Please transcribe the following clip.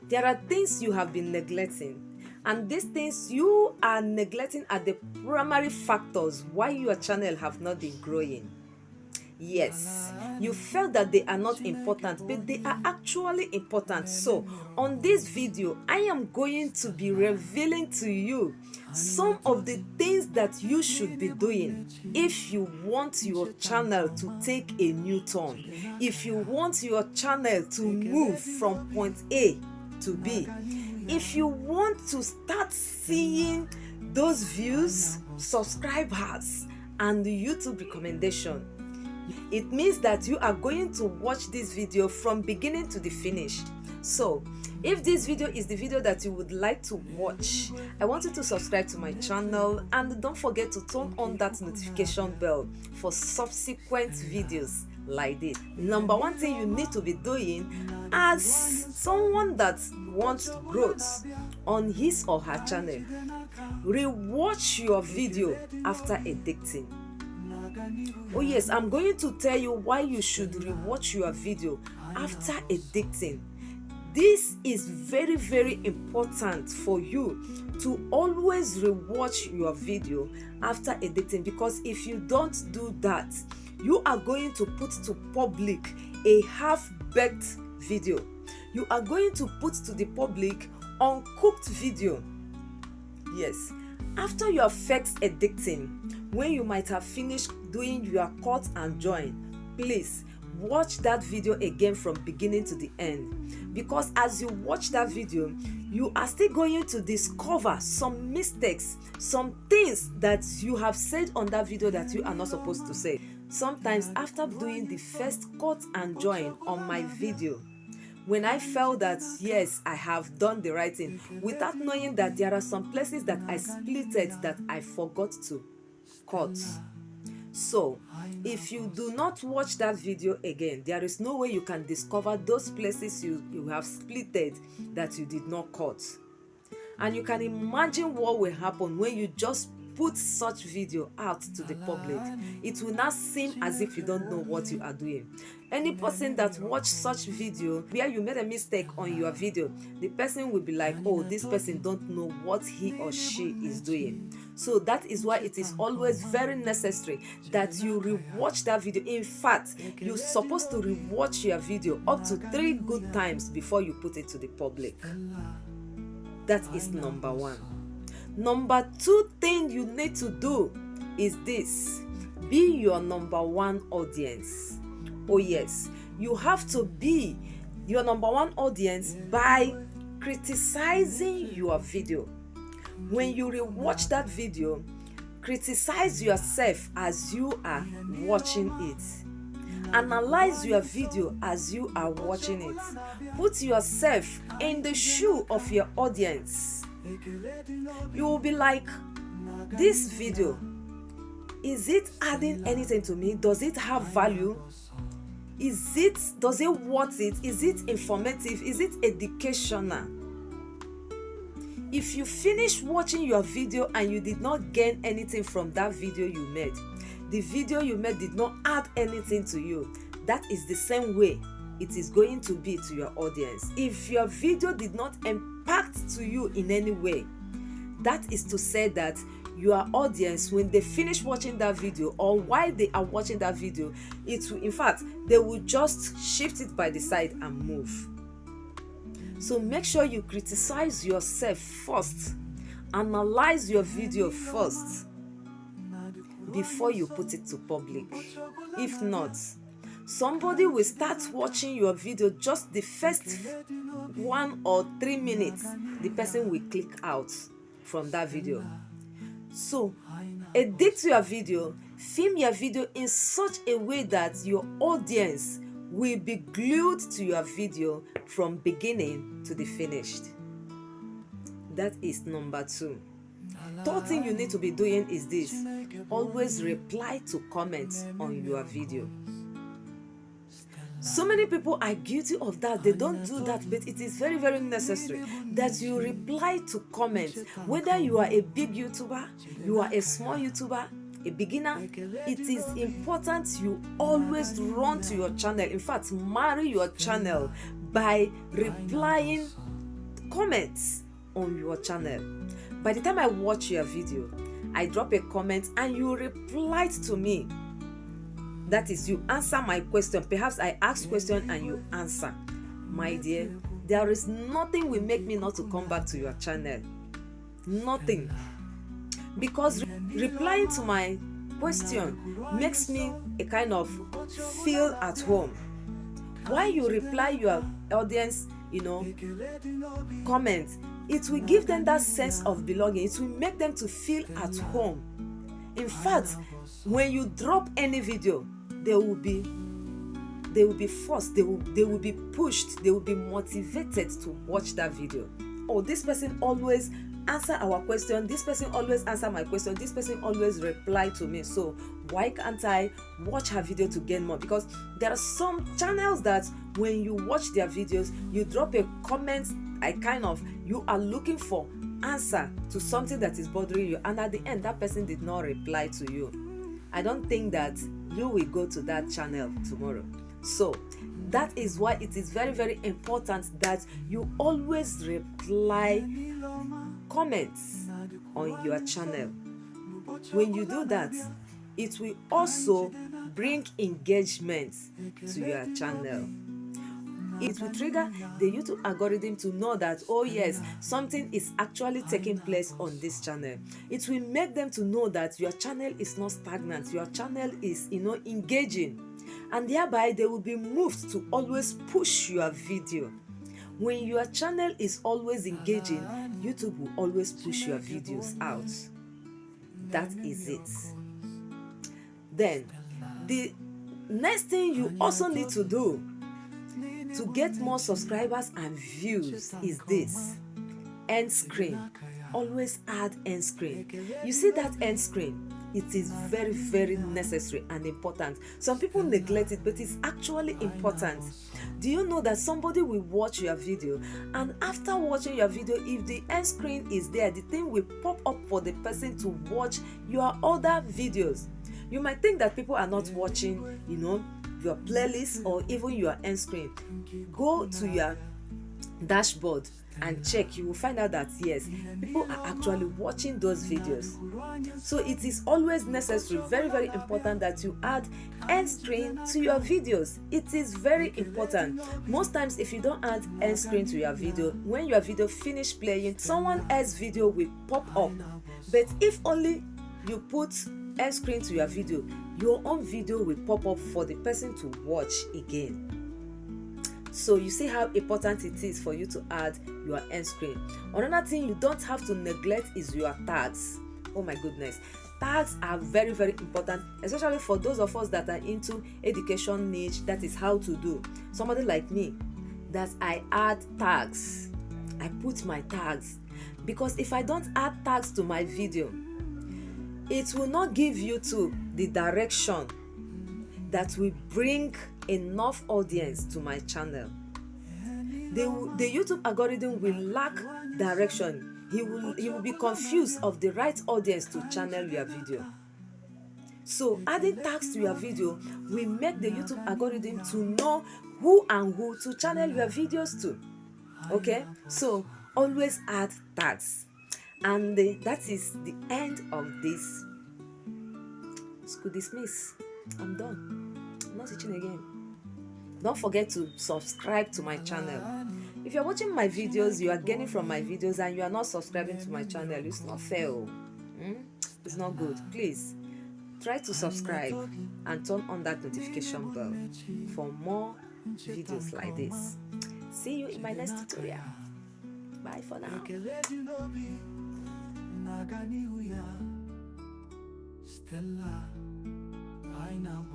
There are things you have been neglecting, and these things you are neglecting are the primary factors why your channel have not been growing. Yes, you felt that they are not important, but they are actually important. So, on this video, I am going to be revealing to you some of the things that you should be doing if you want your channel to take a new turn, if you want your channel to move from point A to B, if you want to start seeing those views, subscribers, and the YouTube recommendation. It means that you are going to watch this video from beginning to the finish. So, if this video is the video that you would like to watch, I want you to subscribe to my channel and don't forget to turn on that notification bell for subsequent videos like this. Number one thing you need to be doing as someone that wants growth on his or her channel, rewatch your video after editing. Oh yes, I'm going to tell you why you should rewatch your video after editing. This is very, very important for you to always rewatch your video after editing, because if you don't do that, you are going to put to public a half-baked video. You are going to put to the public uncooked video. Yes, after your first editing, when you might have finished doing your cut and join, please watch that video again from beginning to the end, because as you watch that video, you are still going to discover some mistakes, some things that you have said on that video that you are not supposed to say. Sometimes after doing the first cut and join on my video, when I felt that yes, I have done the right thing, without knowing that there are some places that I splitted that I forgot to cut. So if you do not watch that video again, there is no way you can discover those places you have splitted that you did not cut. And you can imagine what will happen when you just put such video out to the public. It will not seem as if you don't know what you are doing. Any person that watch such video where you made a mistake on your video, the person will be like, oh, this person don't know what he or she is doing. So that is why it is always very necessary that you rewatch that video. In fact, you're supposed to rewatch your video up to 3 good times before you put it to the public. That is number one. Number two thing you need to do is this: be your number one audience. Oh yes, you have to be your number one audience by criticizing your video. When you rewatch that video, criticize yourself as you are watching it. Analyze your video as you are watching it. Put yourself in the shoe of your audience. You will be like, this video, is it adding anything to me? Does it have value? Does it worth it? Is it informative? Is it educational? If you finish watching your video and you did not gain anything from that video you made, the video you made did not add anything to you, that is the same way it is going to be to your audience. If your video did not impact to you in any way, that is to say that your audience, when they finish watching that video or while they are watching that video, it will, in fact, they will just shift it by the side and move. So make sure you criticize yourself first, analyze your video first before you put it to public. If not, somebody will start watching your video, just the first 1 or 3 minutes, the person will click out from that video. So edit your video, film your video in such a way that your audience will be glued to your video from beginning to the finished. That is number two. Third thing you need to be doing is this: always reply to comments on your video. So many people are guilty of that. They don't do that, but it is very, very necessary that you reply to comments. Whether you are a big YouTuber, you are a small YouTuber, a beginner, it is important you always run to your channel. In fact, marry your channel by replying comments on your channel. By the time I watch your video, I drop a comment and you replied to me. That is, you answer my question. Perhaps I ask question and you answer. My dear, there is nothing will make me not to come back to your channel. Nothing. Because replying to my question makes me a kind of feel at home. While you reply your audience, comments, it will give them that sense of belonging. It will make them to feel at home. In fact, when you drop any video, they will be forced, they will be pushed, they will be motivated to watch that video. Oh, this person always answer our question, this person always answer my question, this person always reply to me, so why can't I watch her video to gain more? Because there are some channels that when you watch their videos, you drop a comment, you are looking for answer to something that is bothering you, and at the end that person did not reply to you. I don't think that you will go to that channel tomorrow. So that is why it is very, very important that you always reply comments on your channel. When you do that, it will also bring engagement to your channel. It will trigger the YouTube algorithm to know that, oh yes, something is actually taking place on this channel. It will make them to know that your channel is not stagnant, your channel is engaging, and thereby they will be moved to always push your video. When your channel is always engaging, YouTube will always push your videos out. That is it. Then the next thing you also need to do to get more subscribers and views is this: end screen. Always add end screen. You see that end screen? It is very, very necessary and important. Some people neglect it, but it's actually important. Do you know that somebody will watch your video, and after watching your video, if the end screen is there, the thing will pop up for the person to watch your other videos? You might think that people are not watching, your playlist or even your end screen. Go to your dashboard and check. You will find out that yes, people are actually watching those videos. So it is always necessary, very, very important, that you add end screen to your videos. It is very important. Most times if you don't add end screen to your video, when your video finish playing, someone else's video will pop up. But if only you put end screen to your video, your own video will pop up for the person to watch again. So you see how important it is for you to add your end screen. Another thing you don't have to neglect is your tags. Oh my goodness, tags are very, very important, especially for those of us that are into education niche. That is how to do. Somebody like me, that I add tags. I put my tags, because if I don't add tags to my video, it will not give YouTube the direction that will bring enough audience to my channel. The YouTube algorithm will lack direction. He will be confused of the right audience to channel your video. So adding tags to your video will make the YouTube algorithm to know who and who to channel your videos to. Okay, so always add tags. And that is the end of this school dismiss. I'm done. I'm not teaching again. Don't forget to subscribe to my channel. If you're watching my videos, you are gaining from my videos, and you are not subscribing to my channel, it's not fair. It's not good. Please try to subscribe and turn on that notification bell for more videos like this. See you in my next tutorial. Bye for now. Stella, I know